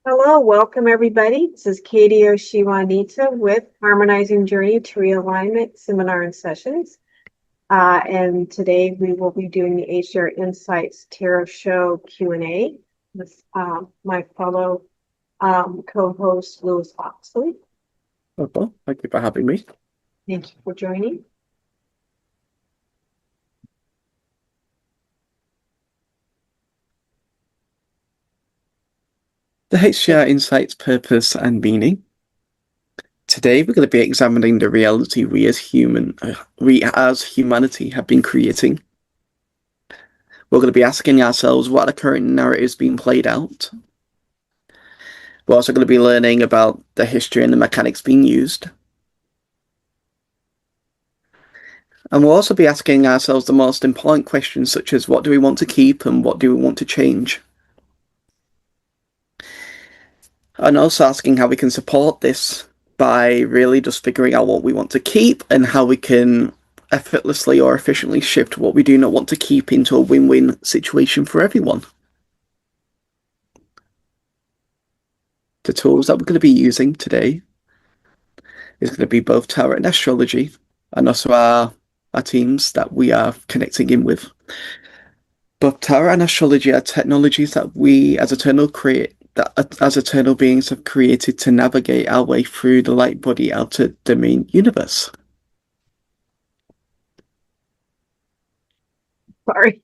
Hello, welcome everybody. This is Katie Oshiwanita with Harmonizing Journey to Realignment Seminar and Sessions. And today we will be doing the HJR Insights Tarot Show Q&A with my fellow co-host, Louis Oxley. Well, thank you for having me. Thank you for joining. The HJR Insights Purpose and Meaning. Today we're going to be examining the reality we as humanity have been creating. We're going to be asking ourselves what are the current narratives being played out. We're also going to be learning about the history and the mechanics being used. And we'll also be asking ourselves the most important questions, such as what do we want to keep and what do we want to change? And also asking how we can support this by really just figuring out what we want to keep and how we can effortlessly or efficiently shift what we do not want to keep into a win-win situation for everyone. The tools that we're going to be using today is going to be both tarot and astrology, and also our teams that we are connecting in with. Both tarot and astrology are technologies that we as eternal beings have created to navigate our way through the light body outer domain universe. Sorry.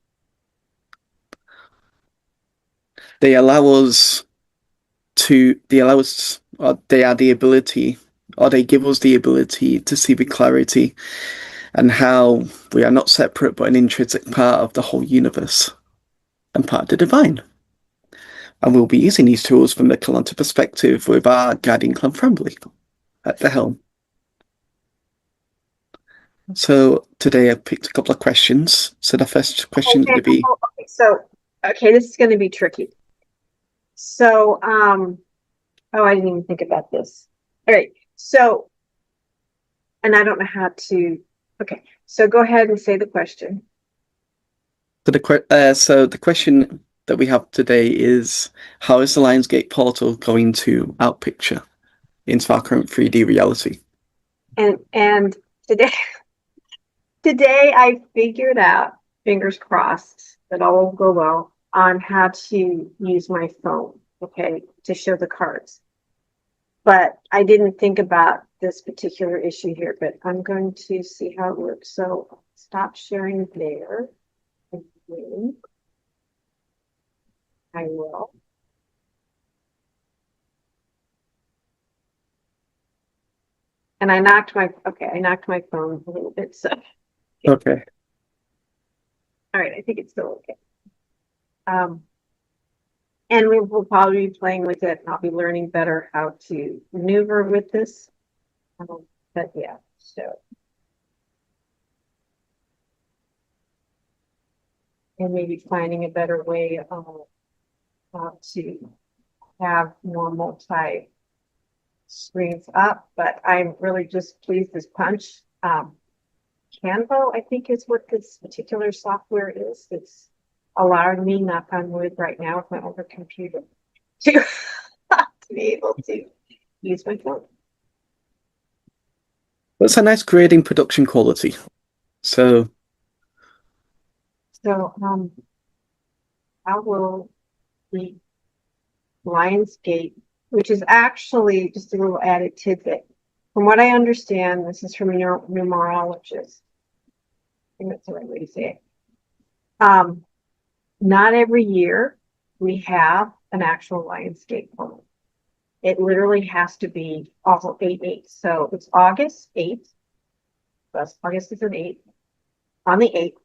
They allow us or they are the ability, or they give us the ability to see with clarity and how we are not separate but an intrinsic part of the whole universe and part of the divine. And we'll be using these tools from the Kalanta perspective with our guiding clan family at the helm. So today I picked a couple of questions. So the first question is going to be... Okay, this is going to be tricky. So, I didn't even think about this. All right, so, and I don't know how to, okay, so go ahead and say the question. So the question that we have today is, how is the Lionsgate portal going to outpicture into our current 3D reality? And today I figured out, fingers crossed, that all will go well on how to use my phone, okay, to show the cards. But I didn't think about this particular issue here, but I'm going to see how it works. So stop sharing there. I will. And I knocked my phone a little bit. So Okay. all right, I think it's still okay. And we will probably be playing with it. And I'll be learning better how to maneuver with this. But yeah, so. And maybe finding a better way to have more multi screens up. But I'm really just pleased as punch. Canva, I think, is what this particular software is. It's allowing me, knock on wood, right now with my older computer to, to be able to use my phone. That's a nice grading production quality. So How will the Lionsgate, which is actually just a little added tidbit. From what I understand, this is from a numerologist. I think that's the right way to say it. Not every year we have an actual Lionsgate portal. It literally has to be also 8/8. So it's August 8th. August is an 8th. On the 8th.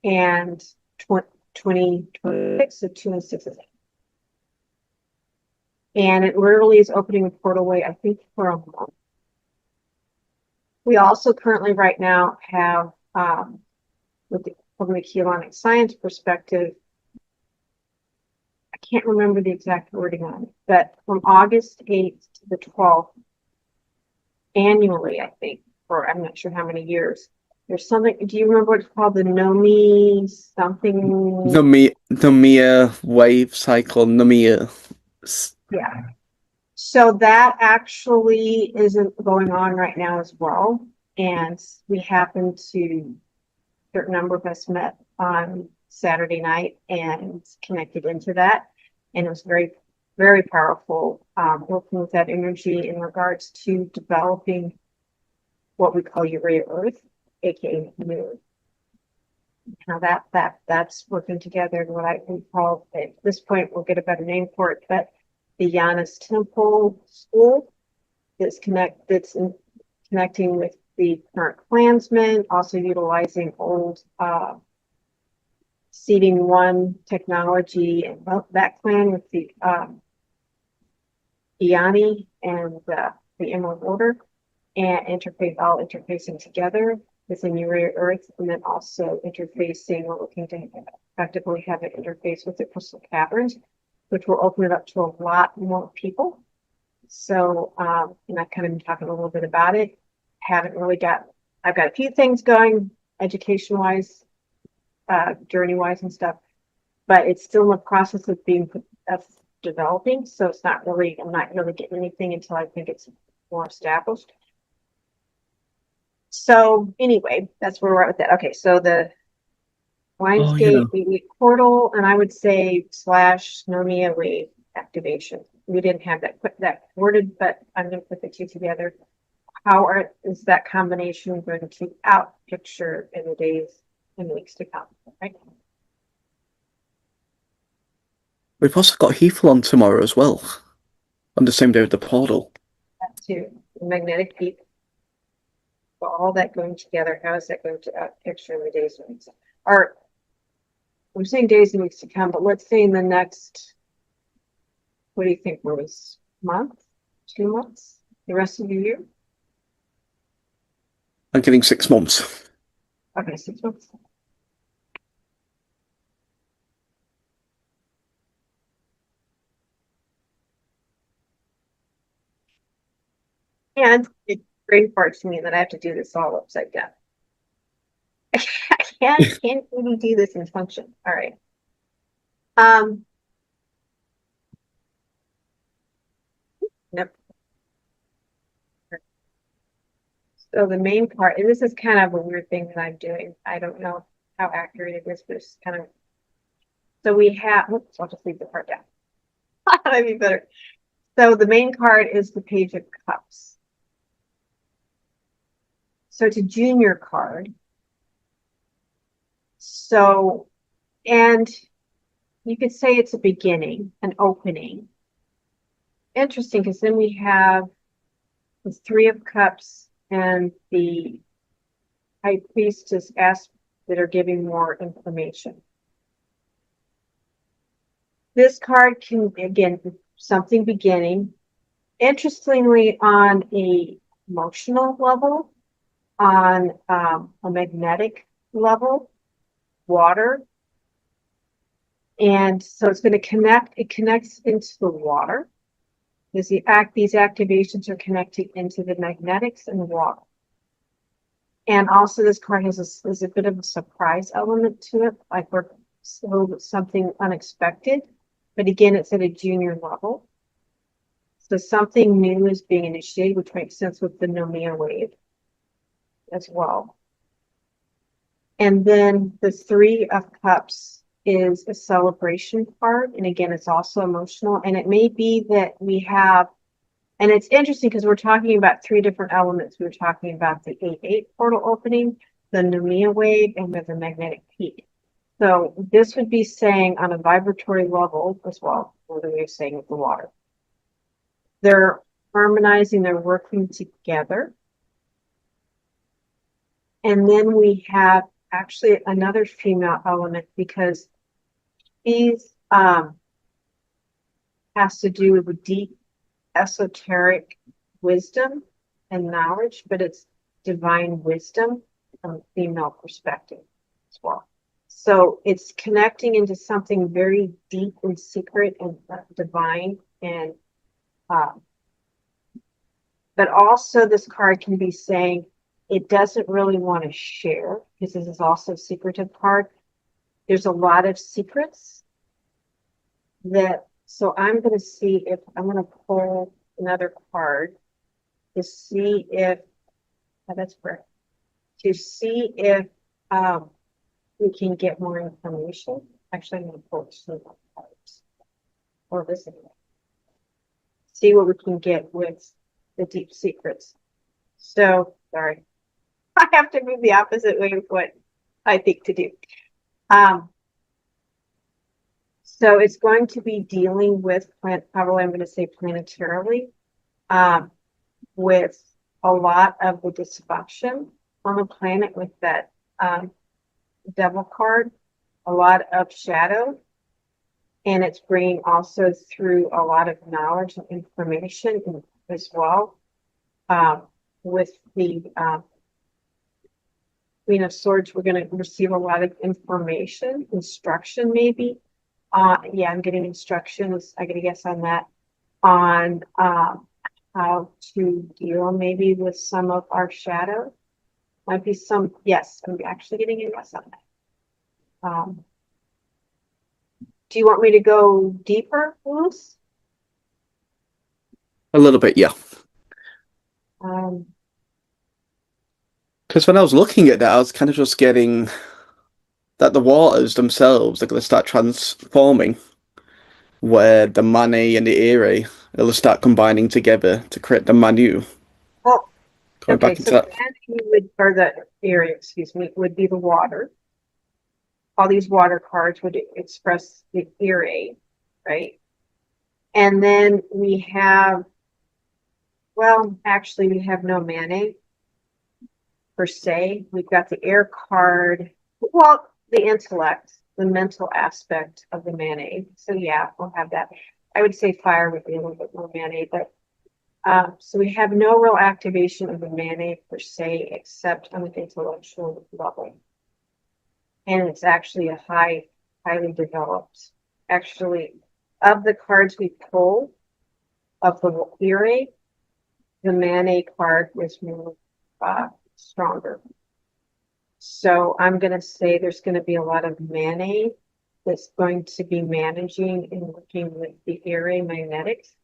And 2026, so 2 and 6 is 8. And it literally is opening a portal way, I think, for a month. We also currently right now have, from the Keylonic science perspective, I can't remember the exact wording on it, but from August 8th to the 12th, annually, I think, for I'm not sure how many years, there's something, do you remember what it's called? The Nomi something? the Mia wave cycle, Yeah. So that actually isn't going on right now as well. And we happened to, a certain number of us met on Saturday night and connected into that. And it was very, very powerful, working with that energy in regards to developing what we call Urea Earth, aka moon. Now that's working together in what I can call, at this point we'll get a better name for it, but the Giannis Temple School that's connecting with the current Klansmen, also utilizing old seeding one technology and that clan with the Iani and the Emerald Order, and all interfacing together within Urea Earth, and then also interfacing, we're looking to effectively have it interface with the Crystal Caverns, which will open it up to a lot more people. So, and I've kind of been talking a little bit about it. I've got a few things going education wise, journey wise and stuff, but it's still in the process of developing. So I'm not really getting anything until I think it's more established. So anyway, that's where we're at with that. Okay, so the Oh, yeah. Lionsgate portal, and I would say / Nomia wave activation. We didn't have that worded, but I'm going to put the two together. Is that combination going to out picture in the days and weeks to come? Right? We've also got Heathel on tomorrow as well, on the same day with the portal. That too. The magnetic peak. So all that going together, how is that going to out picture in the days and weeks? Or I'm saying days and weeks to come, but let's say in the next, what do you think, was month, 2 months, the rest of the year? I'm giving 6 months. Okay, 6 months. And it brain to me that I have to do this all upside down. I can't really do this in function. All right. Nope. So the main part, and this is kind of a weird thing that I'm doing. I don't know how accurate it is, but it's kind of, so we have, oops, I'll just leave the part down. That'd be better. So the main card is the Page of Cups. So it's a junior card. So, and you could say it's a beginning, an opening. Interesting, because then we have the Three of Cups and the High Priestess that are giving more information. This card can, again, something beginning. Interestingly, on a emotional level, on a magnetic level, water. And so it's going to connect, it connects into the water. These activations are connecting into the magnetics and the water. And also this card has a bit of a surprise element to it, like something unexpected. But again, it's at a junior level. So something new is being initiated, which makes sense with the Nomia wave as well. And then the Three of Cups is a celebration card. And again, it's also emotional. And it may be that we have, and it's interesting because we're talking about three different elements. We were talking about the 8-8 portal opening, the Nomia wave, and with the magnetic peak. So this would be saying on a vibratory level as well, or the way of saying with the water. They're harmonizing, they're working together. And then we have actually another female element because these has to do with deep esoteric wisdom and knowledge, but it's divine wisdom from a female perspective as well. So it's connecting into something very deep and secret and divine, and but also this card can be saying it doesn't really want to share, because this is also a secretive card. There's a lot of secrets that So I'm going to see if I'm going to pull another card to see if that's correct. To see if we can get more information. Actually, I'm going to pull some more cards or this anyway. See what we can get with the deep secrets. So sorry, I have to move the opposite way of what I think to do. So it's going to be dealing with probably I'm going to say planetarily, with a lot of the dysfunction on the planet with that devil card, a lot of shadow, and it's bringing also through a lot of knowledge and information as well. With the Queen of Swords, we're going to receive a lot of information, instruction maybe. Yeah, I'm getting instructions. I get a guess on that, on how to deal maybe with some of our shadow. Might be some, yes, I'm actually getting a yes on that. Do you want me to go deeper, Louis? A little bit, yeah. Um, Because when I was looking at that, I was kind of just getting that the waters themselves are going to start transforming, where the Mane and the Ere will start combining together to create the Manu. well, Going okay, back into so the that. Manu would, or the area, excuse me, would be the water. All these water cards would express the area, right? And then we have, well, actually, we have no Mane per se. We've got the air card, well, the intellect, the mental aspect of the Mane. So yeah, we'll have that. I would say fire would be a little bit more Mane, but so we have no real activation of the Mane per se, except on an intellectual level. And it's actually a highly developed. Actually, of the cards we pull of the Ere, the Mane card was more stronger. So I'm going to say there's going to be a lot of Mane that's going to be managing and working with the Ere magnetics,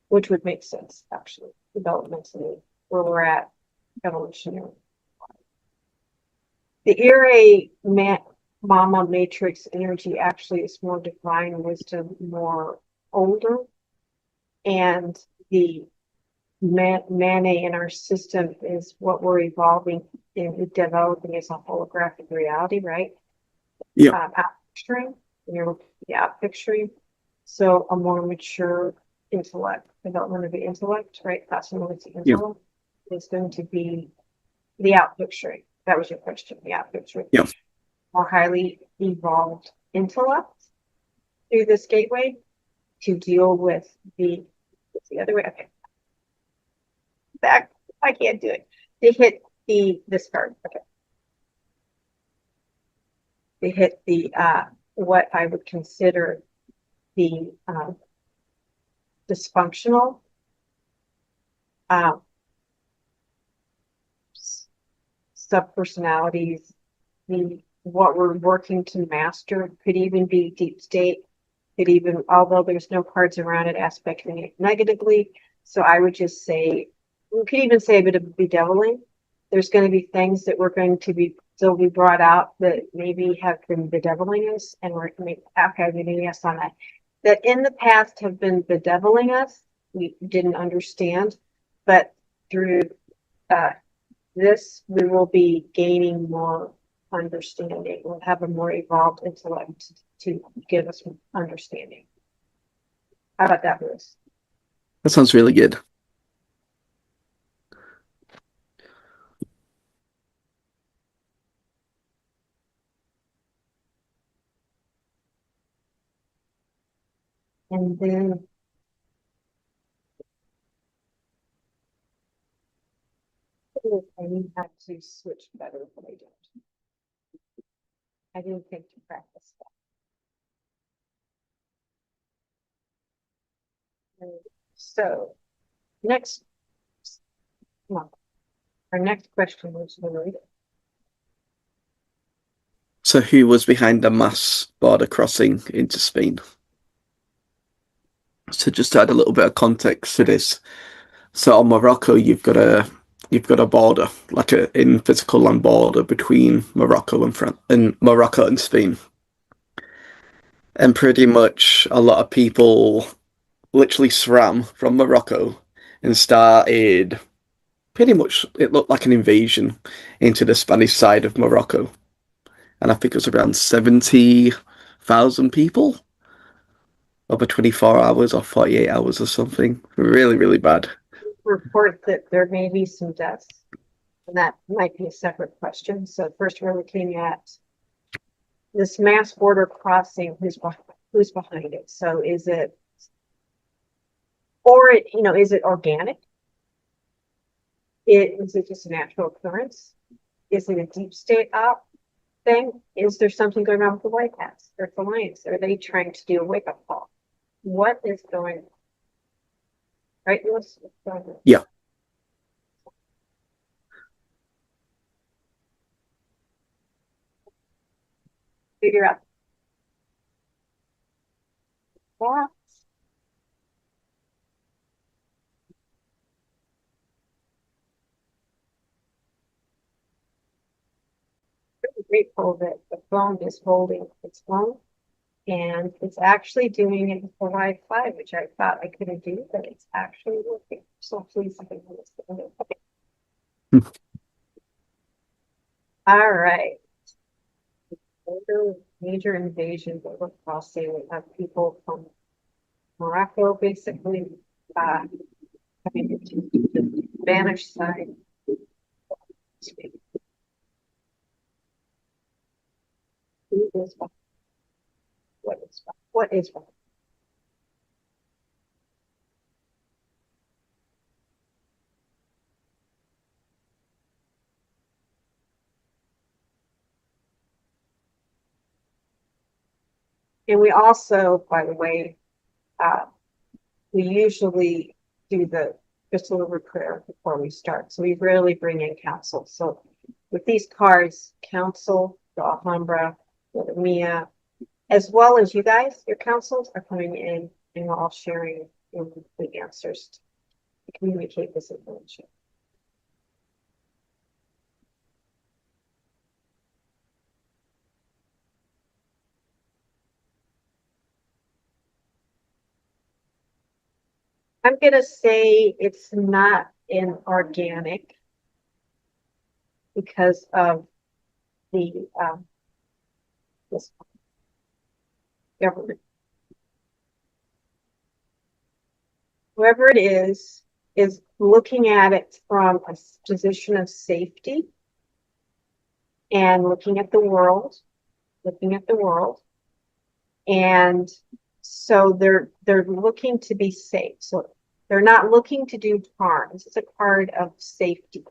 which would make sense, actually, developmentally, where we're at evolutionary. The Ere Mama matrix energy actually is more divine wisdom, more older, and the Mane in our system is what we're evolving and developing as a holographic reality, right? Yeah. Out picturing, you're out picturing. So a more mature intellect, development of the intellect, right? Possibility Yeah. intellect is going to be the out picturing. That was your question, the out picturing. Yeah. More highly evolved intellect through this gateway to deal with what's the other way? Okay. Back, I can't do it. They hit this card. Okay. They hit the what I would consider the dysfunctional subpersonalities, the what we're working to master could even be deep state, could even, although there's no cards around it aspecting it negatively. So I would just say, we could even say a bit of bedeviling. There's going to be things that we're going to be still be brought out that maybe have been bedeviling us, and we're okay, maybe yes on that. That in the past have been bedeviling us, we didn't understand, but through this, we will be gaining more understanding. We'll have a more evolved intellect to give us understanding. How about that, Bruce? That sounds really good. And then I need how to switch better, but I don't. I didn't think to practice that. So next, well, our next question was related. So who was behind the mass border crossing into Spain? So just to add a little bit of context to this. So on Morocco, you've got a border, like a in physical land border between Morocco and France and Morocco and Spain. And pretty much a lot of people literally swam from Morocco and started pretty much it looked like an invasion into the Spanish side of Morocco. And I think it was around 70,000 people over 24 hours or 48 hours or something. Really, really bad. Report that there may be some deaths, and that might be a separate question. So first we're looking at this mass border crossing, who's behind it? So is it, or it, is it organic? Is it just a natural occurrence? Is it a deep state up thing? Is there something going on with the White Hats or the Lions? Are they trying to do a wake up call? What is going on? Right, Lewis? Yeah. Figure out that. Really grateful that the phone is holding its own, and it's actually doing it with the Wi-Fi, which I thought I couldn't do, but it's actually working. So please, I can understand it. All right. Major invasion of crossing. We have people from Morocco, basically, coming into the Spanish side. Who is what is And we also, by the way, we usually do just a little prayer before we start. So we rarely bring in counsel. So with these cards, counsel, the Alhambra, the Mia, as well as you guys, your counsels are coming in and we're all sharing the answers to communicate this information. I'm going to say it's not inorganic because of the this government. Whoever it is looking at it from a position of safety and looking at the world. And so they're looking to be safe. So they're not looking to do harm. This is a card of safety.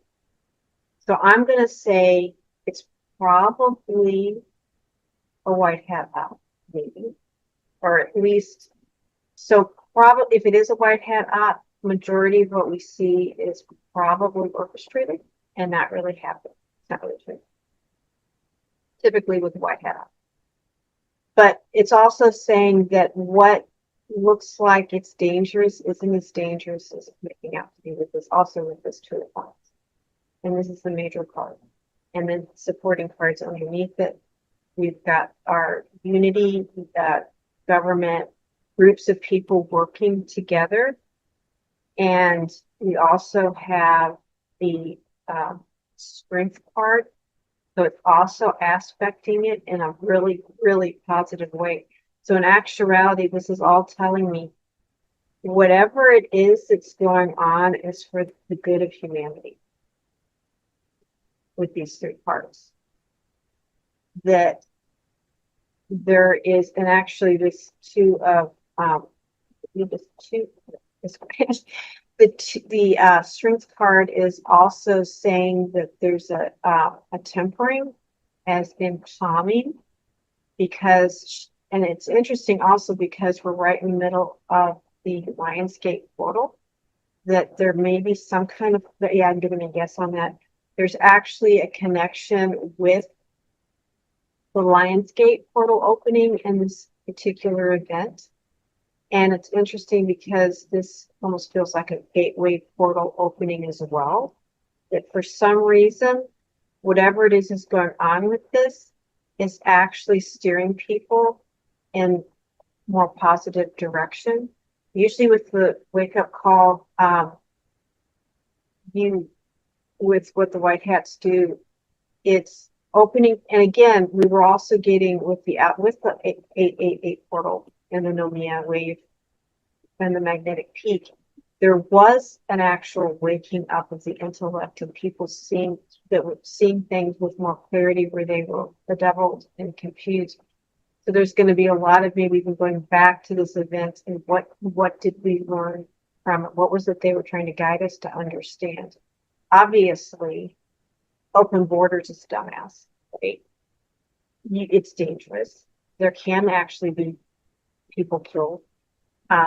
So I'm going to say it's probably a white hat op, maybe, or at least. So probably if it is a white hat op, majority of what we see is probably orchestrated and not really happening. It's not really true. Typically with white hat op. But it's also saying that what looks like it's dangerous isn't as dangerous as it's making out to be with this, also with this Two of Wands. And this is the major card. And then supporting cards underneath it. We've got our unity, we've got government, groups of people working together. And we also have the strength card. So it's also aspecting it in a really, really positive way. So in actuality, this is all telling me whatever it is that's going on is for the good of humanity with these three parts. That there is, and actually this two of, the strength card is also saying that there's a tempering as in calming, because, and it's interesting also because we're right in the middle of the Lionsgate portal, that there may be some kind of, yeah, I'm giving a guess on that. There's actually a connection with the Lionsgate portal opening and this particular event. And it's interesting because this almost feels like a gateway portal opening as well. That for some reason, whatever it is going on with this is actually steering people in more positive direction. Usually with the wake up call, with what the white hats do, it's opening. And again, we were also getting with the 888 portal and the Nomia wave and the magnetic peak. There was an actual waking up of the intellect and people seeing things with more clarity where they were bedeviled and confused. So there's going to be a lot of maybe even going back to this event and what did we learn from it? What was it they were trying to guide us to understand? Obviously, open borders is dumbass, right? It's dangerous. There can actually be people killed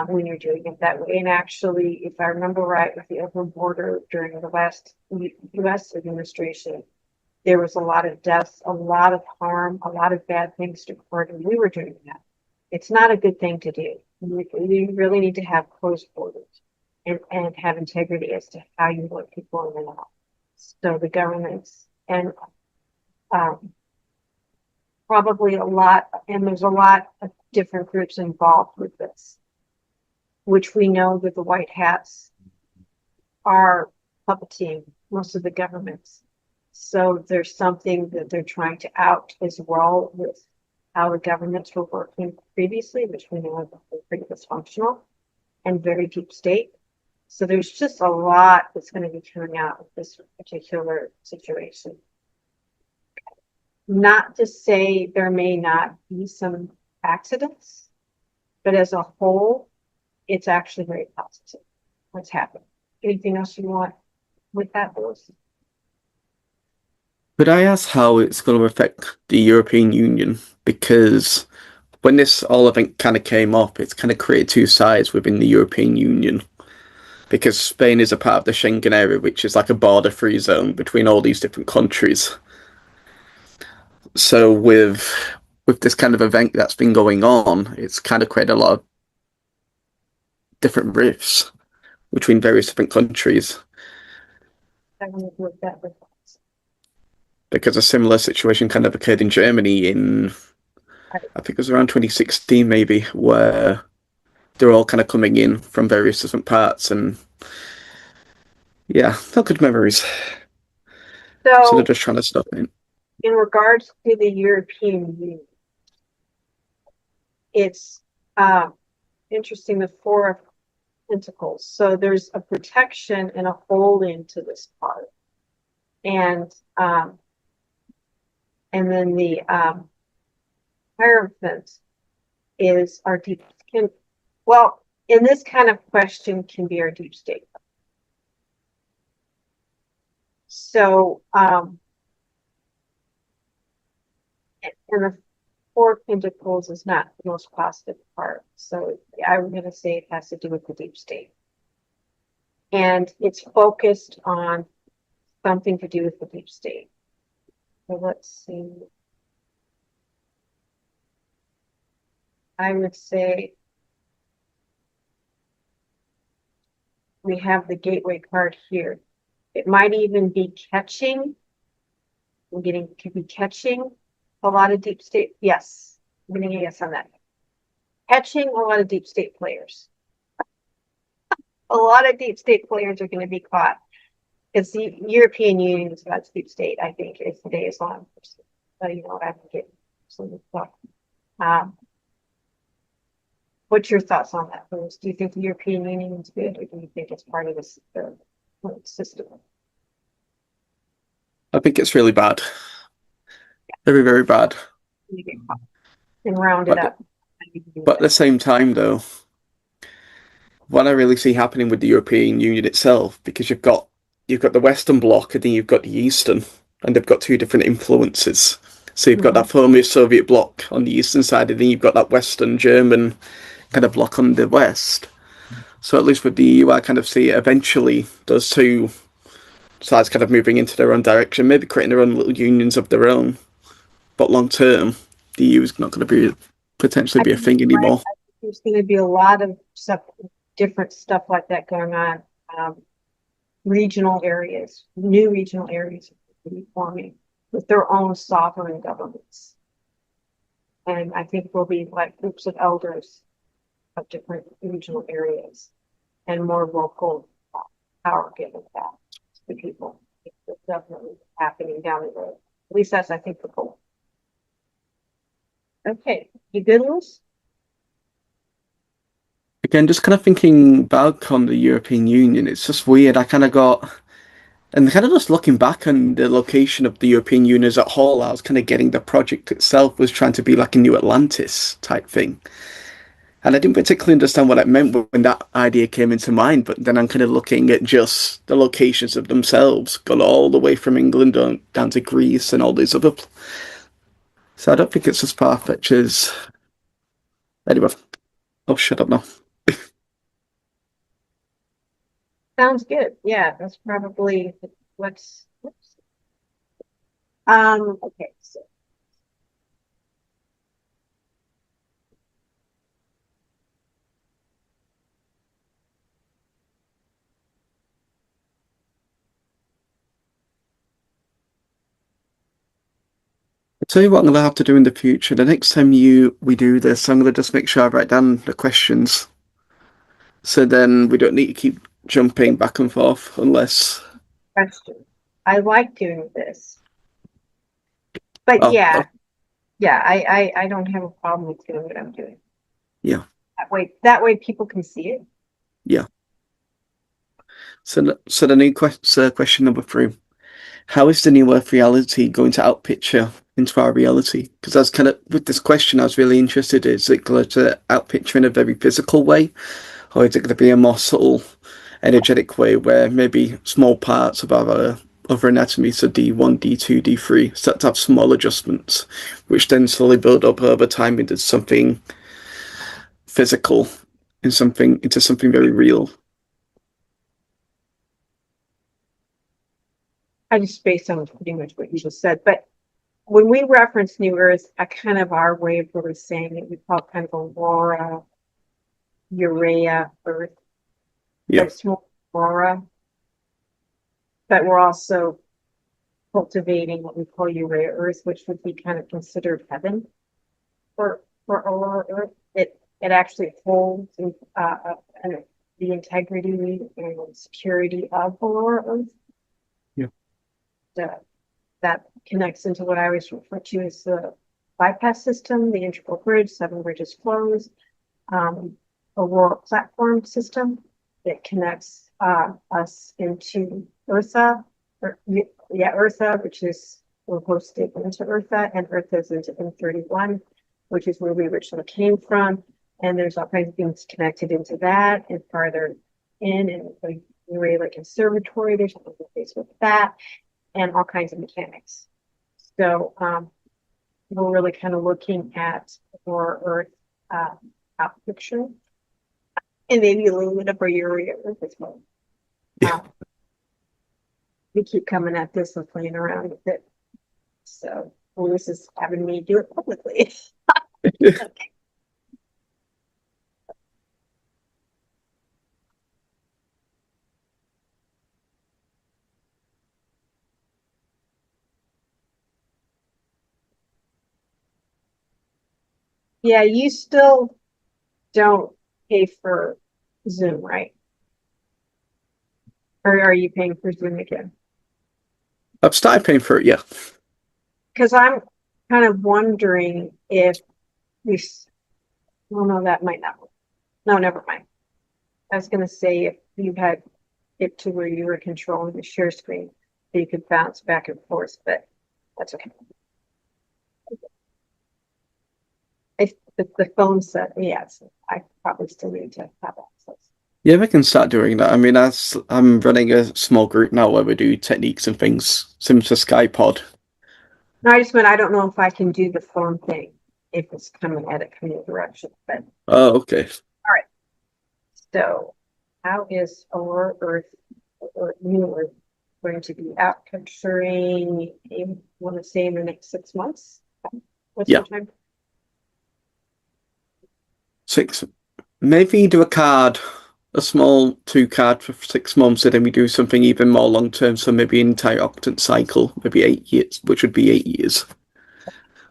when you're doing it that way. And actually, if I remember right, with the open border during the last U.S. administration, there was a lot of deaths, a lot of harm, a lot of bad things to occur, and we were doing that. It's not a good thing to do. You really need to have closed borders and have integrity as to how you let people in and out. So the governments and probably a lot, and there's a lot of different groups involved with this, which we know that the white hats are puppeting most of the governments. So there's something that they're trying to out as well with how the governments were working previously, which we know are pretty dysfunctional and very deep state. So there's just a lot that's going to be coming out of this particular situation. Not to say there may not be some accidents, but as a whole, it's actually very positive what's happening. Anything else you want with that, Lois? Could I ask how it's going to affect the European Union? Because when this whole event kind of came up, it's kind of created two sides within the European Union. Because Spain is a part of the Schengen area, which is like a border-free zone between all these different countries. So with this kind of event that's been going on, it's kind of created a lot of different rifts between various different countries. I don't know what that was. Because a similar situation kind of occurred in Germany in, I think it was around 2016 maybe, where they're all kind of coming in from various different parts, and yeah, not good memories. So they're just trying to stop it. In regards to the European Union, it's interesting, the Four of Pentacles. So there's a protection and a hold into this part. And then the Hierophant is our deep skin. Well, in this kind of question can be our deep state. So, and the Four of Pentacles is not the most positive part. So I'm going to say it has to do with the deep state. And it's focused on something to do with the deep state. So let's see. I would say we have the gateway card here. It might even be catching. Could be catching a lot of deep state. Yes, I'm getting a yes on that. Catching a lot of deep state players. A lot of deep state players are going to be caught. Because the European Union is about deep state, I think, if the day is long. So, advocate some stuff. What's your thoughts on that, Bruce? Do you think the European Union is good, or do you think it's part of this system? I think it's really bad. Very, very bad. You get caught and round it up. But at the same time, though, what I really see happening with the European Union itself, because you've got the Western Bloc and then you've got the Eastern, and they've got two different influences. So you've got that former Soviet bloc on the eastern side, and then you've got that Western German kind of bloc on the west. So at least with the EU, I kind of see eventually those two sides kind of moving into their own direction, maybe creating their own little unions of their own. but long term, the EU is not going to potentially I be a think thing you're right. anymore. I think there's going to be a lot of stuff, different stuff like that going on. Regional areas, new regional areas will be forming with their own sovereign governments. And I think we'll be like groups of elders of different regional areas and more local power given back to the people. It's definitely happening down the road. At least that's, I think, the goal. Okay, you good, Liz? Again, just kind of thinking back on the European Union, it's just weird. I kind of got, and kind of just looking back on the location of the European Union as a whole, I was kind of getting the project itself was trying to be like a new Atlantis type thing. And I didn't particularly understand what it meant when that idea came into mind, but then I'm kind of looking at just the locations of themselves, gone all the way from England down to Greece and all these other. So I don't think it's as far-fetched as. Anyway, I'll shut up now. Sounds good. Yeah, that's probably what's. Okay, I'll tell you what I'm going to have to do in the future. The next time we do this, I'm going to just make sure I write down the questions. So then we don't need to keep jumping back and forth unless. question. I like doing this, but Oh, oh yeah, I don't have a problem with doing what I'm doing. yeah, That way people can see it. yeah. So the new question number 3. How is the new Earth reality going to outpicture into our reality? Because I was kind of, with this question, I was really interested. Is it going to outpicture in a very physical way? Or is it going to be a more subtle, energetic way where maybe small parts of our other anatomy, so D1, D2, D3, start to have small adjustments, which then slowly build up over time into something physical, into something very real? I just based on pretty much what you just said. But when we reference New Earth, a kind of our way of really saying it, we call it kind of Aurora, Urea, Earth, but Yeah, it's more Aurora. But we're also cultivating what we call Urea Earth, which would be kind of considered heaven for Aurora Earth. It actually holds the integrity and security of Aurora Earth. yeah, That connects into what I always refer to as the bypass system, the integral bridge, 7 bridges closed, Aurora platform system that connects us into Ursa, Ursa, which is we're hosted into Ursa, and Ursa is into M31, which is where we originally came from. And there's all kinds of things connected into that and farther in, and like the Rayleigh Conservatory, there's something face with that, and all kinds of mechanics. So we're really kind of looking at more Earth out picture and maybe a little bit of our Urea Earth as well. yeah. We keep coming at this and playing around with it. So this is having me do it publicly. Okay. Yeah, you still don't pay for Zoom, right? Or are you paying for Zoom again? I've started paying for it, yeah. Because I'm kind of wondering if we, well, no, that might not work. No, never mind. I was going to say if you had it to where you were controlling the share screen, so you could bounce back and forth, but that's okay. If the phone said, yes, I probably still need to have access. Yeah, we can start doing that. I mean, I'm running a small group now where we do techniques and things similar to SkyPod. No, I just meant I don't know if I can do the phone thing if it's coming at it from your direction, but Oh, okay. all right. So how is our Earth or new Earth going to be out picturing, I want to say in the next 6 months? What's Yeah. your time? 6. Maybe do a small 2 card for 6 months, and then we do something even more long term. So maybe an entire octant cycle, maybe 8 years, which would be 8 years.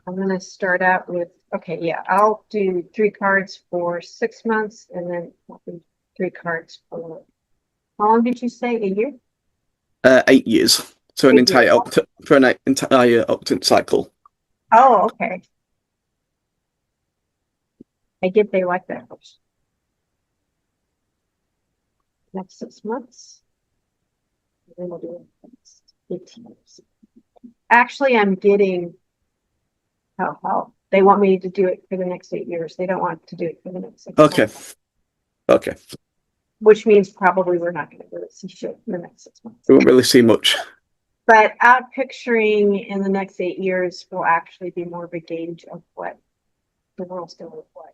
I'm going to start out with, okay, yeah, I'll do 3 cards for 6 months and then I'll do 3 cards for, how long did you say? A year? 8 years. So an 8 years. for an entire octant cycle. Oh, okay. I get they like that. Next 6 months. And then we'll do the next 18 years. Actually, I'm getting, how they want me to do it for the next 8 years. They don't want to do it for the next 6 Okay. months. Okay. Which means probably we're not going to really see shit in the next 6 months. We won't really see much. But out picturing in the next 8 years will actually be more of a gauge of what the world's going to look like.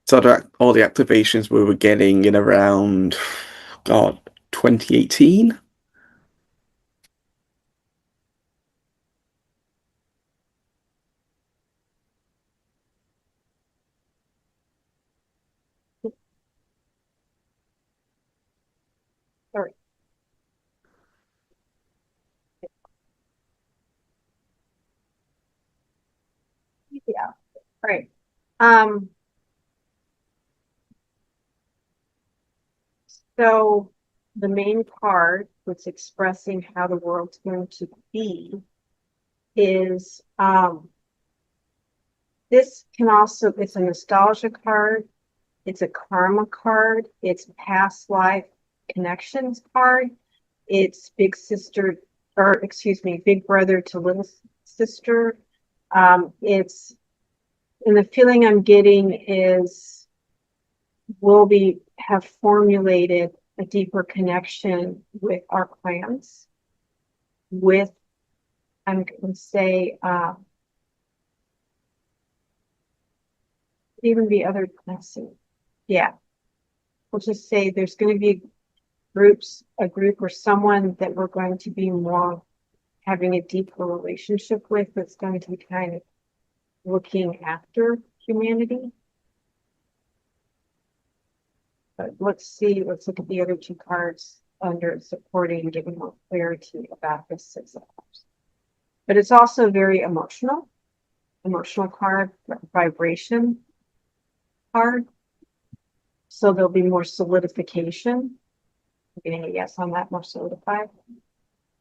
So all the activations we were getting in around, God, 2018. Sorry. Yeah. All right. So the main card, that's expressing how the world's going to be, is this can also, it's a nostalgia card, it's a karma card, it's past life connections card, it's big sister, or excuse me, big brother to little sister. It's, and the feeling I'm getting is we'll have formulated a deeper connection with our clans, with, I'm going to say, even the other, let's see, yeah, we'll just say there's going to be a group or someone that we're going to be more having a deeper relationship with, that's going to be kind of looking after humanity. But let's look at the other 2 cards under supporting and giving more clarity about this 6 of Cups. But it's also very emotional card, vibration card. So there'll be more solidification. I'm getting a yes on that, more solidified,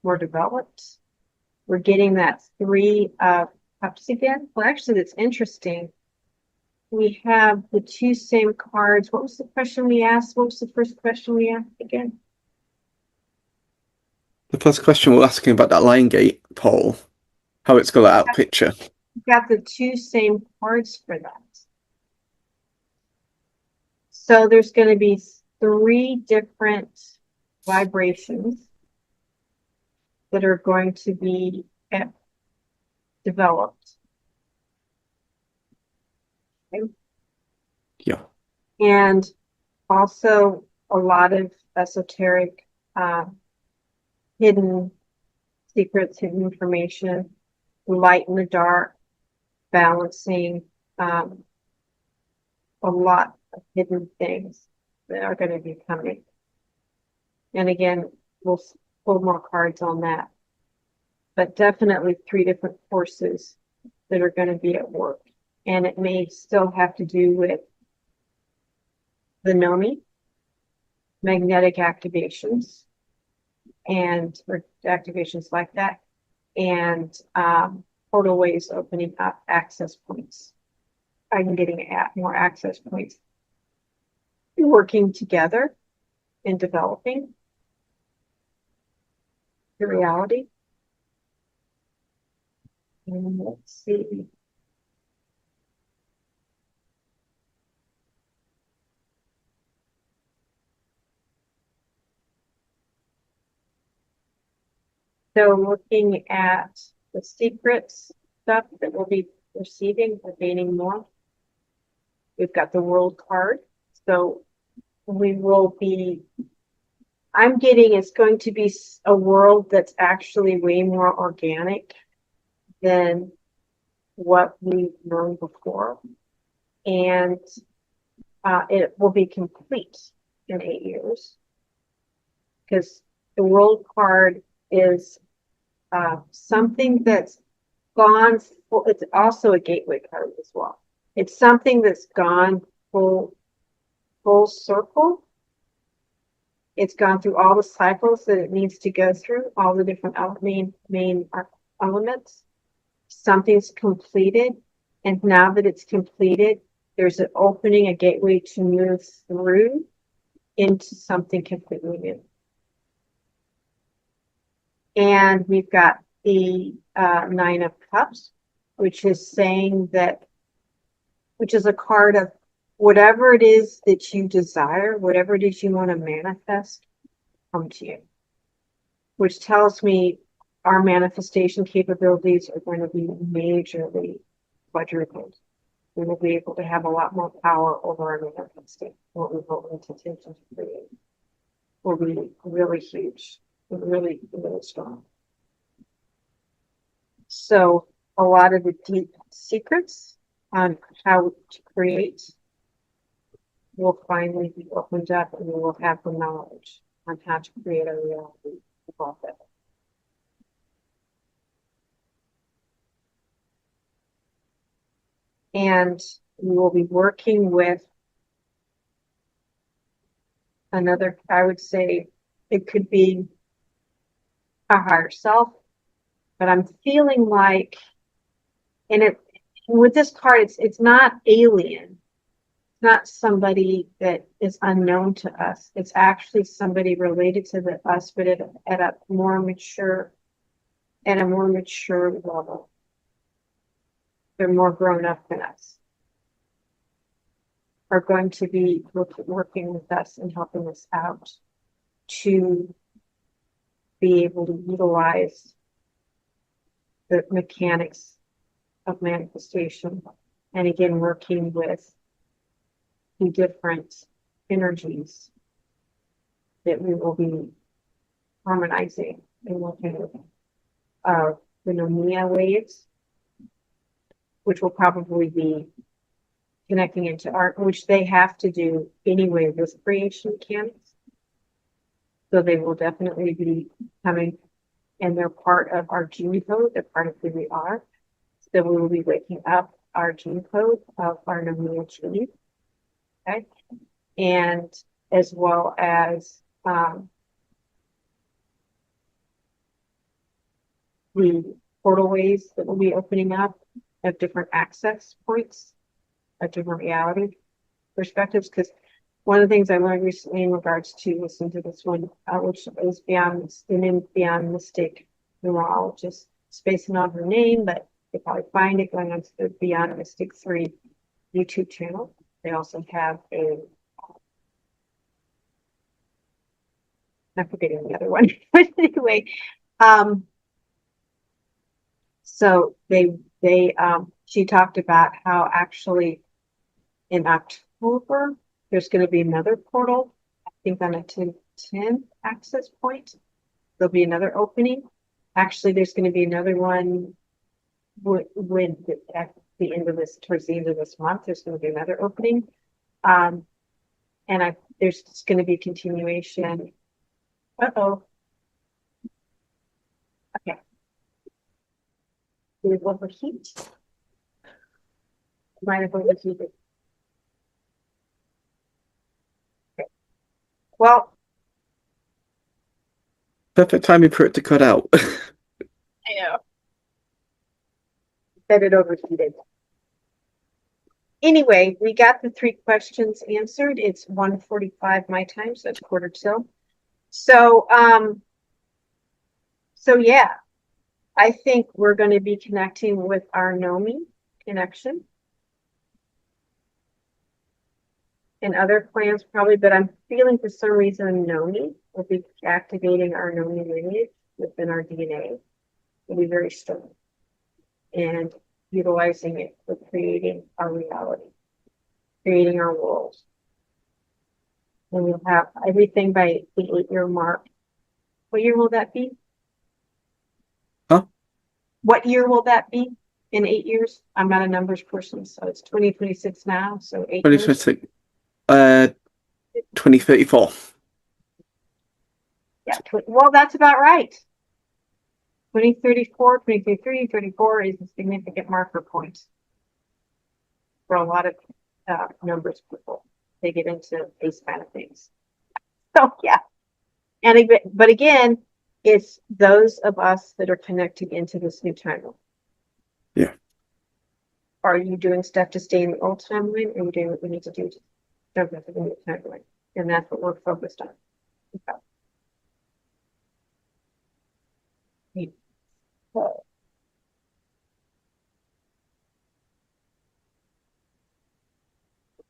more developed. We're getting that 3 of Cups again. Well, actually, that's interesting. We have the 2 same cards. What was the question we asked? What was the first question we asked again? The first question we're asking about that Lionsgate poll, how it's got out picture. We got the 2 same cards for that. So there's going to be 3 different vibrations that are going to be developed. Okay. Yeah. And also a lot of esoteric, hidden secrets, hidden information, light in the dark, balancing, a lot of hidden things that are going to be coming. And again, we'll pull more cards on that. But definitely 3 different forces that are going to be at work. And it may still have to do with the Nomi, magnetic activations, or activations like that, and portal ways opening up access points. I'm getting more access points. Working together and developing the reality. And let's see. So looking at the secrets stuff that we'll be receiving, we're gaining more. We've got the world card. So we will be I'm getting it's going to be a world that's actually way more organic than what we've known before. And it will be complete in 8 years because the world card is something that's gone. Well, it's also a gateway card as well. It's something that's gone full circle. It's gone through all the cycles that it needs to go through, all the different main elements. Something's completed, and now that it's completed, there's an opening, a gateway to move through into something completely new. And we've got the Nine of Cups, which is saying that, which is a card of whatever it is that you desire, whatever it is you want to manifest, come to you. Which tells me our manifestation capabilities are going to be majorly quadrupled. We will be able to have a lot more power over our manifesting, what we hold intention to create. Will be really huge, really, really strong. So a lot of the deep secrets on how to create will finally be opened up, and we will have the knowledge on how to create a reality above it. And we will be working with another, I would say it could be a higher self, but I'm feeling like, and it with this card, it's not alien, it's not somebody that is unknown to us. It's actually somebody related to us, but at a more mature level. They're more grown up than us. Are going to be working with us and helping us out to be able to utilize the mechanics of manifestation, and again working with the different energies that we will be harmonizing and working with the Nomia waves, which will probably be connecting into art, which they have to do anyway with creation mechanics. So they will definitely be coming, and they're part of our gene code. They're part of who we are. So we will be waking up our gene code of our Nomia gene. Okay. And as well as the portal ways that will be opening up of different access points, of different reality perspectives. Because one of the things I learned recently in regards to listen to this one, which is beyond mystic numerologist, spacing on her name, but you probably find it going onto the Beyond Mystic 3 YouTube channel. They also have I'm forgetting the other one, but anyway, so she talked about how actually in October there's going to be another portal, I think on a 10 access point. There'll be another opening. Actually, there's going to be another one when at the end of this, towards the end of this month, there's going to be another opening. And there's just going to be continuation. Uh-oh. Okay. Did it overheat? Might have overheated. Okay. Well, Perfect timing for it to cut out. I know. That it overheated. Anyway, we got the 3 questions answered. It's 1:45 my time, so it's 1:45. So yeah, I think we're going to be connecting with our Nomi connection and other plans probably, but I'm feeling for some reason Nomi will be activating our Nomi lineage within our DNA. It'll be very strong and utilizing it for creating our reality, creating our world. And you'll have everything by the 8-year mark. What year will that be? Huh? What year will that be in 8 years? I'm not a numbers person, so it's 2026 now, so 8 years. 2026, 2034. Yeah, well, that's about right. 2034, 2033, 34 is a significant marker point for a lot of numbers people. They get into these kind of things. So yeah, but again, it's those of us that are connecting into this new timeline. Yeah. Are you doing stuff to stay in the old timeline, or are you doing what we need to do to jump into the new timeline? And that's what we're focused on. Okay.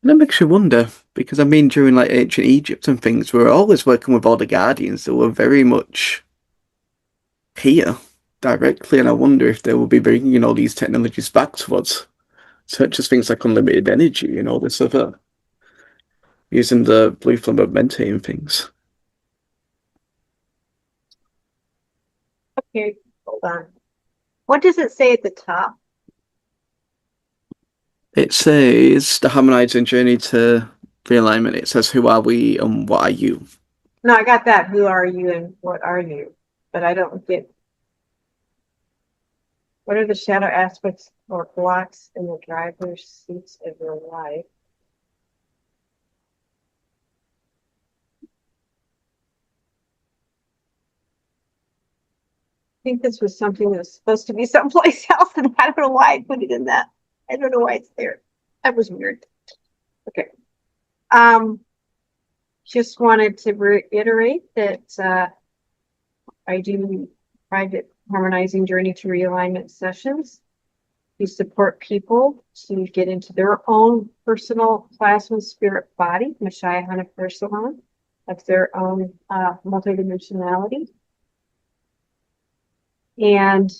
And it makes you wonder, because I mean, during like ancient Egypt and things, we were always working with all the guardians that were very much here directly, and I wonder if they will be bringing all these technologies back to us, such as things like unlimited energy and all this other, using the blue flame of Mente and things. Okay, hold on. What does it say at the top? It says the harmonizing journey to realignment. It says, "Who are we and what are you?" No, I got that. Who are you and what are you? But I don't get what are the shadow aspects or blocks in the driver's seats of your life? I think this was something that was supposed to be someplace else, and I don't know why I put it in that. I don't know why it's there. That was weird. Okay. Just wanted to reiterate that I do private harmonizing journey to realignment sessions. We support people to get into their own personal plasma spirit body, Mashaya Hana Persalon, of their own multidimensionality. And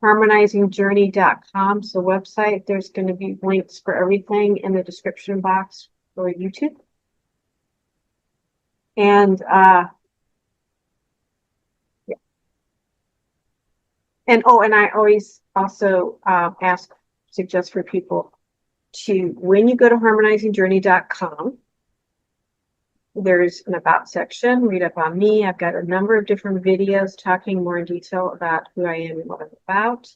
harmonizingjourney.com, so website, there's going to be links for everything in the description box for YouTube. And yeah. And I always also suggest for people to, when you go to harmonizingjourney.com, there's an about section, read up on me. I've got a number of different videos talking more in detail about who I am and what I'm about.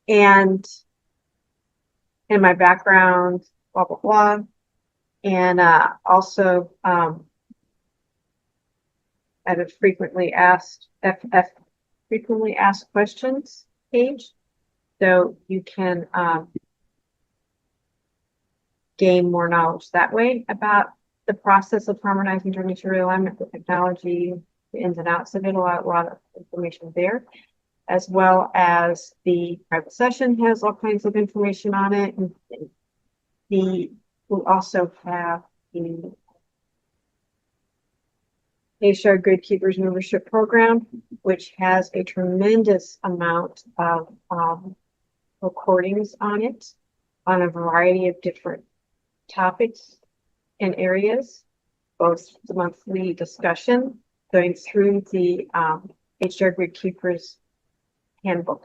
And my background, blah, blah, blah. And also at a frequently asked questions page. So you can gain more knowledge that way about the process of harmonizing journey to realignment, the technology, the ins and outs of it, a lot of information there, as well as the private session has all kinds of information on it. And we also have the HJR Gridkeepers membership program, which has a tremendous amount of recordings on it on a variety of different topics and areas, both the monthly discussion going through the HJR Gridkeepers handbook,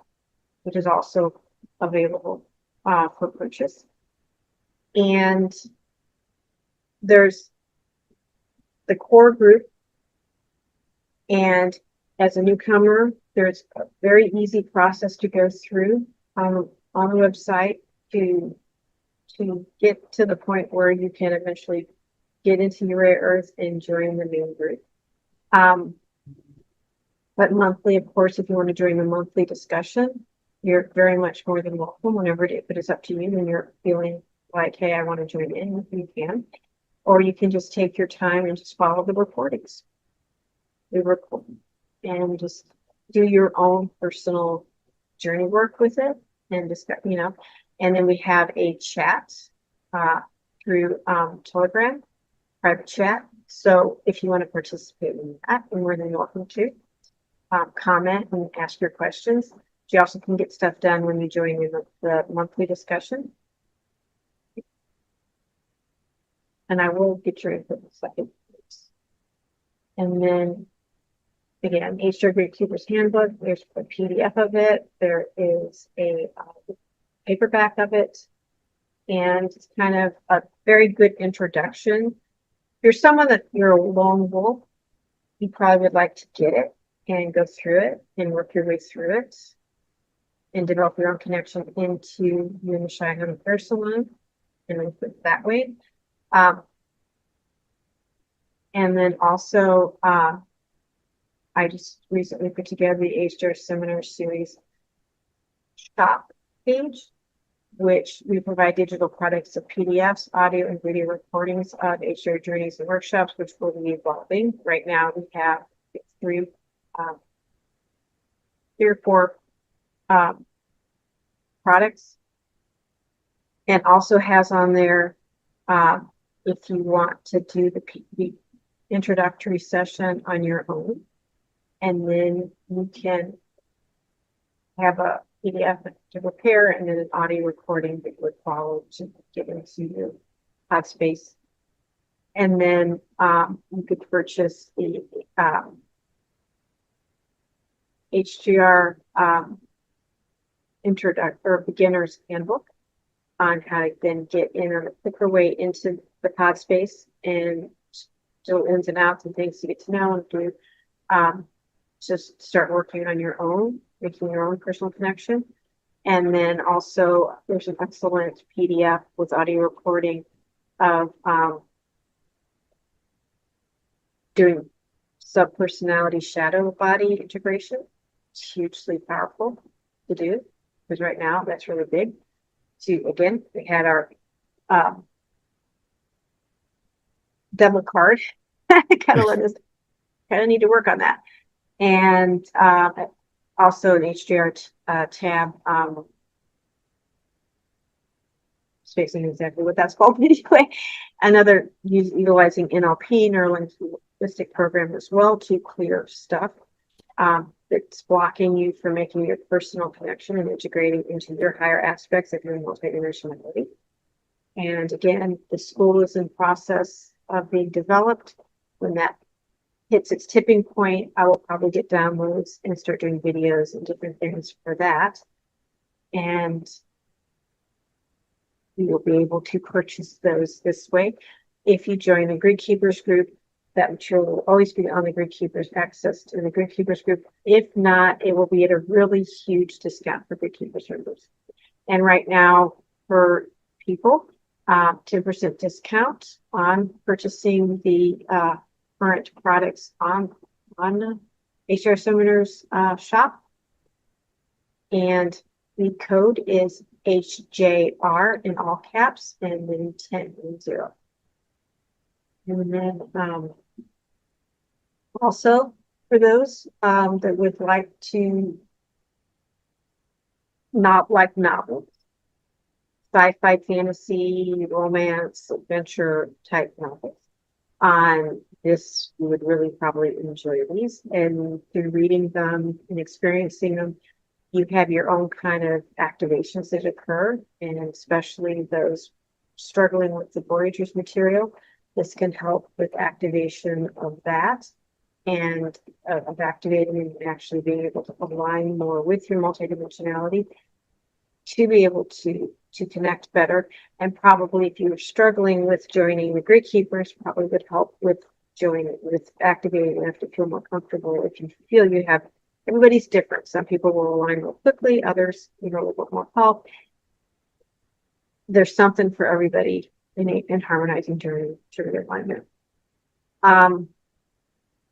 which is also available for purchase. And there's the core group. And as a newcomer, there's a very easy process to go through on the website to get to the point where you can eventually get into your rare earth and join the main group. But monthly, of course, if you want to join the monthly discussion, you're very much more than welcome whenever it is up to you and you're feeling like, hey, I want to join in, you can. Or you can just take your time and just follow the recordings. We record and just do your own personal journey work with it and discuss, and then we have a chat through Telegram, private chat. So if you want to participate in that, you're more than welcome to comment and ask your questions. You also can get stuff done when you join in the monthly discussion. and I will get your input in a second. And then again, HJR Gridkeepers Handbook, there's a PDF of it. There is a paperback of it. And it's kind of a very good introduction. If you're someone that you're a lone wolf, you probably would like to get it and go through it and work your way through it and develop your own connection into you and the Shy Home Hair Salon and then put it that way. And then also, I just recently put together the HJR Seminar Series shop page, which we provide digital products of PDFs, audio and video recordings of HJR journeys and workshops, which will be evolving. Right now, we have three or four products, and also has on there if you want to do the introductory session on your own, and then you can have a PDF to prepare and then an audio recording that would follow to get into your space. And then you could purchase the HJR introductory or beginner's handbook on how to then get in on a quicker way into the pod space and still ins and outs and things to get to know and do. Just start working on your own, making your own personal connection. And then also there's an excellent PDF with audio recording of doing subpersonality shadow body integration. It's hugely powerful to do because right now that's really big. So again, we had our demo card. kind of need to work on that. And also an HJR tab, spacing exactly what that's called anyway. Another utilizing NLP, neuro-linguistic program as well to clear stuff that's blocking you from making your personal connection and integrating into your higher aspects of your multidimensionality. And again, the school is in process of being developed. When that hits its tipping point, I will probably get downloads and start doing videos and different things for that. And you'll be able to purchase those this way. If you join the Gridkeepers group, that material will always be on the Gridkeepers, access to the Gridkeepers group. If not, it will be at a really huge discount for Gridkeepers members. And right now, for people, 10% discount on purchasing the current products on HJR Seminars shop. And the code is HJR in all caps and then 10 and 0. And then also for those that would like to not like novels, sci-fi, fantasy, romance, adventure type novels. This, you would really probably enjoy these. And through reading them and experiencing them, you have your own kind of activations that occur, and especially those struggling with the Voyager's material. This can help with activation of that and of activating and actually being able to align more with your multidimensionality to be able to connect better. And probably if you were struggling with joining the Gridkeepers, probably would help with joining, with activating enough to feel more comfortable. If you feel you have, everybody's different. Some people will align real quickly, others, a little bit more help. There's something for everybody in Harmonizing Journey to realignment. All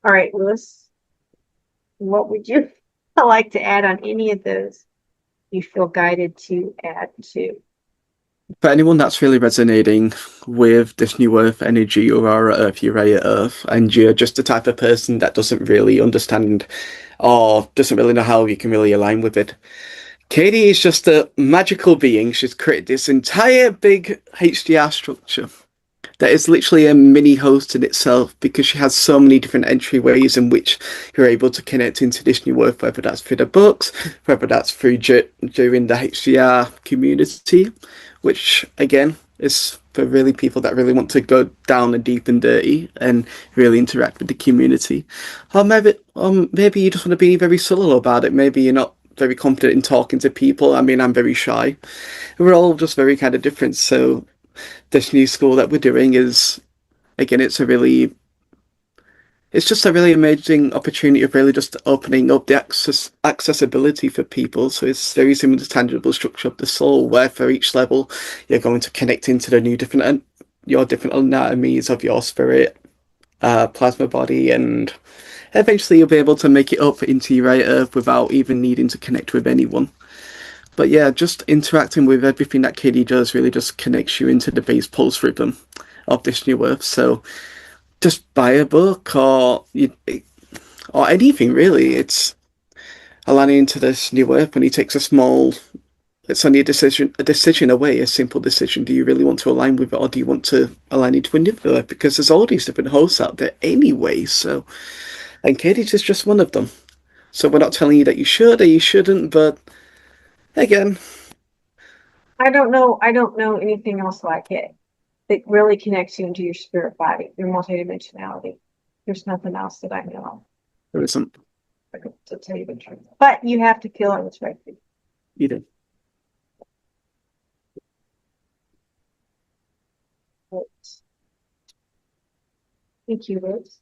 right, Louis, what would you like to add on any of those you feel guided to add to? For anyone that's really resonating with this new Earth energy, or our Earth, Uriah Earth, and you're just the type of person that doesn't really understand or doesn't really know how you can really align with it, Katie is just a magical being. She's created this entire big HDR structure that is literally a mini host in itself, because she has so many different entryways in which you're able to connect into this new Earth, whether that's through the books, whether that's through during the HDR community, which again It's for really people that really want to go down and deep and dirty and really interact with the community. Maybe you just want to be very subtle about it. Maybe you're not very confident in talking to people. I mean, I'm very shy. We're all just very kind of different. So this new school that we're doing is, again, it's just a really amazing opportunity of really just opening up the accessibility for people. So it's very similar to tangible structure of the soul, where for each level you're going to connect into the new different your different anatomies of your spirit, plasma body, and eventually you'll be able to make it up into your right earth without even needing to connect with anyone. But yeah, just interacting with everything that Katie does really just connects you into the base pulse rhythm of this new earth. So just buy a book or anything really. It's aligning into this new earth when he takes a small. It's only a decision away, a simple decision. Do you really want to align with it, or do you want to align into a new earth? Because there's all these different hosts out there anyway. So, and Katie's is just one of them. So we're not telling you that you should or you shouldn't, but again, I don't know anything else like it that really connects you into your spirit body, your multidimensionality. There's nothing else that I know there isn't. of, to tell you the truth. But you have to feel it was right for you. You do. Thank you, Liz.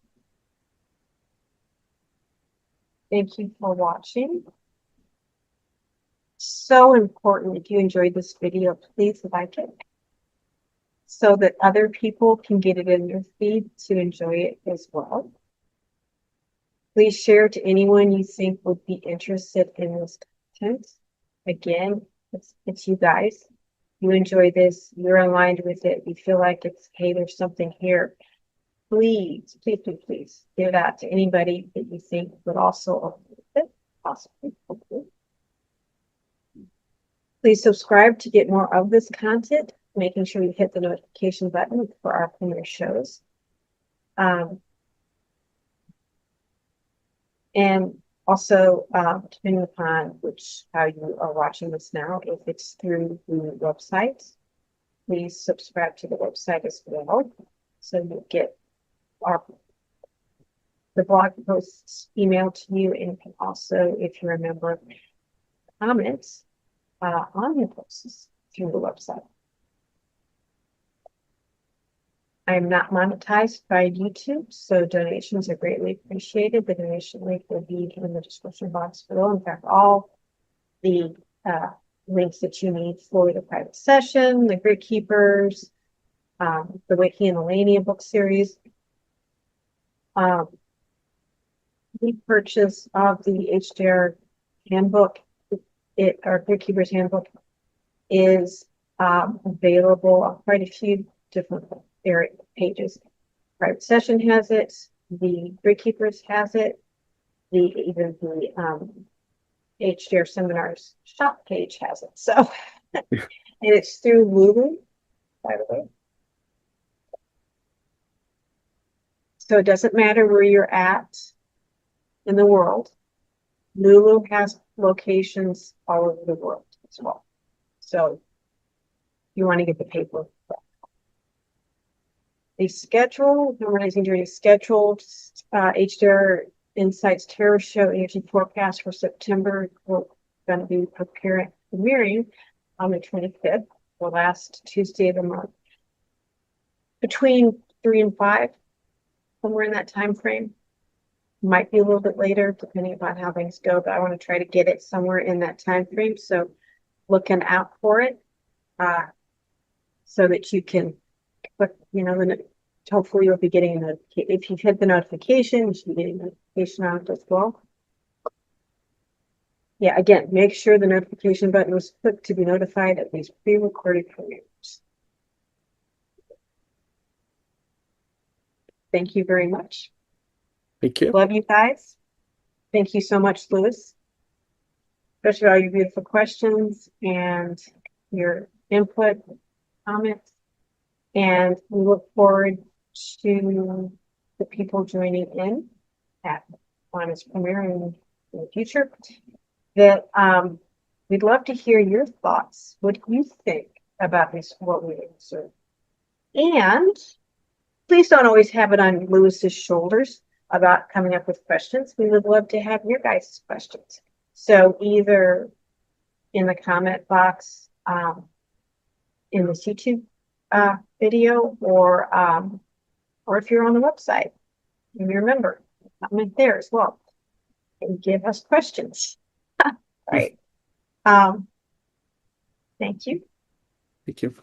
Thank you for watching. So important. If you enjoyed this video, please like it so that other people can get it in their feed to enjoy it as well. Please share to anyone you think would be interested in this content. Again, it's you guys. You enjoy this, you're aligned with it, you feel like it's, hey, there's something here. Please, please, please, please give it out to anybody that you think would also benefit, possibly, hopefully. Please subscribe to get more of this content, making sure you hit the notification button for our premiere shows. And also, depending upon how you are watching this now, if it's through the website, please subscribe to the website as well, so you get the blog posts emailed to you, and you can also, if you're a member, comments on your posts through the website. I am not monetized by YouTube, so donations are greatly appreciated. The donation link will be in the description box below. In fact, all the links that you need for the private session, the Gridkeepers, the Wiki and Elenia book series. The purchase of the HJR handbook, our Gridkeepers handbook, is available on quite a few different pages. Private session has it, the Gridkeepers has it, even the HJR seminars shop page has it. So, and it's through Lulu, by the way. So it doesn't matter where you're at in the world. Lulu has locations all over the world as well. So you want to get the paper. The schedule, Harmonizing Journey scheduled, HJR Insights Tarot Show Energy Forecast for September. We're going to be premiering on the 25th, the last Tuesday of the month, between 3 and 5, somewhere in that time frame. Might be a little bit later, depending upon how things go, but I want to try to get it somewhere in that time frame. So looking out for it, so that you can click, hopefully you'll be getting a notification. If you've hit the notification, you should be getting a notification on it as well. Yeah, again, make sure the notification button was clicked to be notified of these pre-recorded premieres. Thank you very much. Thank you. Love you guys. Thank you so much, Lewis. Especially all your beautiful questions and your input, comments. And we look forward to the people joining in on its premiere in the future. That we'd love to hear your thoughts. What do you think about this, what we answer. And please don't always have it on Lewis's shoulders about coming up with questions. We would love to have your guys' questions. So either in the comment box in this YouTube video, or if you're on the website, and remember, comment there as well, and give us questions. Right. Thank you. Thank you.